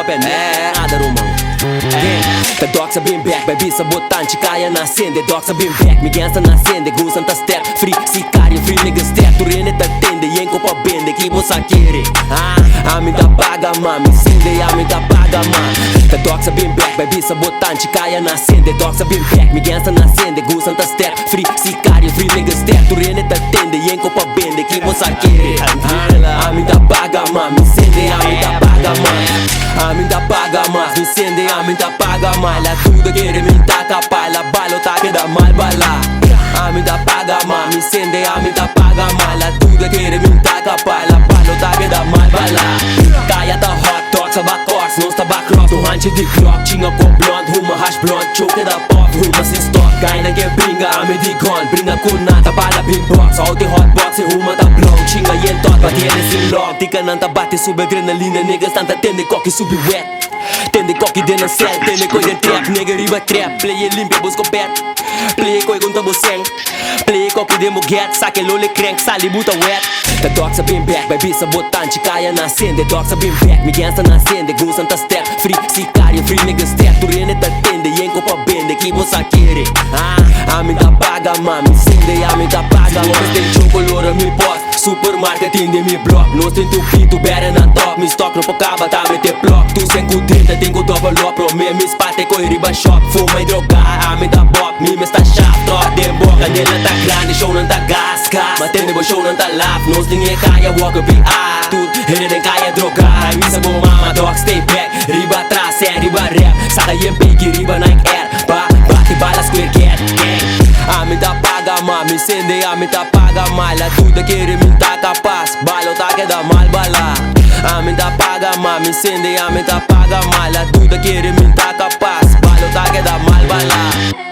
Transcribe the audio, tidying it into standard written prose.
uma pé nada, romão. The dogs have been back, baby sabotante, caia nascende. The dogs have been back, me gangsta nascende. Gustan ta step, free sicário, free nigga step. Tu rene ta tende, yen copa bende, que você quer. A mim ta paga, mami, sende, a mim ta paga, mami. The dogs have been back, baby sabotante, caia nascende. The dogs have been back, me gangsta nascende. Gustan ta step, free sicário, free nigga step. Tu rene ta tende, yen copa bende, que você quer. A mim ta paga, mami, sende, a mim ta paga, mami. A mim ta paga, mas me sende, a mim ta paga mal. La tudo quiere me ta capaz, la balo ta queda mal bala. A mim ta paga, mas me sende, a mim ta paga mal. La tudo quiere me ta capaz, la balo ta queda mal bala. Caia ta hot dogs, abacors, não está bacross. Tu ranche de clock, tinha com blonde, uma hash blonde, choke da pop, uma se stock. Cai na que bringa, a me de gon, bringa com nada, para beatbox. All the hot box, e uma ta blonde, tinha yen tot, batia nesse log. Tica não ta bate, sube adrenalina, niggas tanta tende coque, sube wet. Tende coque dentro da cell, tende coisa trap, nigga riba trap. Play limpia, busco pet. Play coi com tambo seng. Play coque demo get, saque lole crank, sali buta wet. The dogs have been back, baby sabotante, caia nascende. The dogs have been back, me gangsta nascende. Gustan ta step, free sicário, free nigga step. Tu rene ta tende, yen copa bende, que você quer. A mim ta paga, mami, sende, a mim ta paga. Nós tem chocolora, me post, supermarket in de me block. Nós tem tu pinto, better na top. Me stock no pocaba, tá me te block. Tu sem 30, tenho double up. Pro me spate coi riba shop. Fuma e drogar, a mim ta bop. Me está chave, top de boca. Nela tá grande, show não tá gasca. Mas tem de show não tá laugh. Nós tem caia, walk up e tudo. Ele nem caia drogar. Misa com mama, dog, stay back. Riba atrás, é riba rap. Saca e bake, riba Nike Air. Bate balas, square cat, gang. A mim ta paga, mami, sende, a mim ta paga mal. La tudo quiere me ta capaz, balo ta queda mal bala. A mim ta paga, mami, sende, a mim ta paga mal. La tudo quiere me ta capaz, balo ta queda mal bala.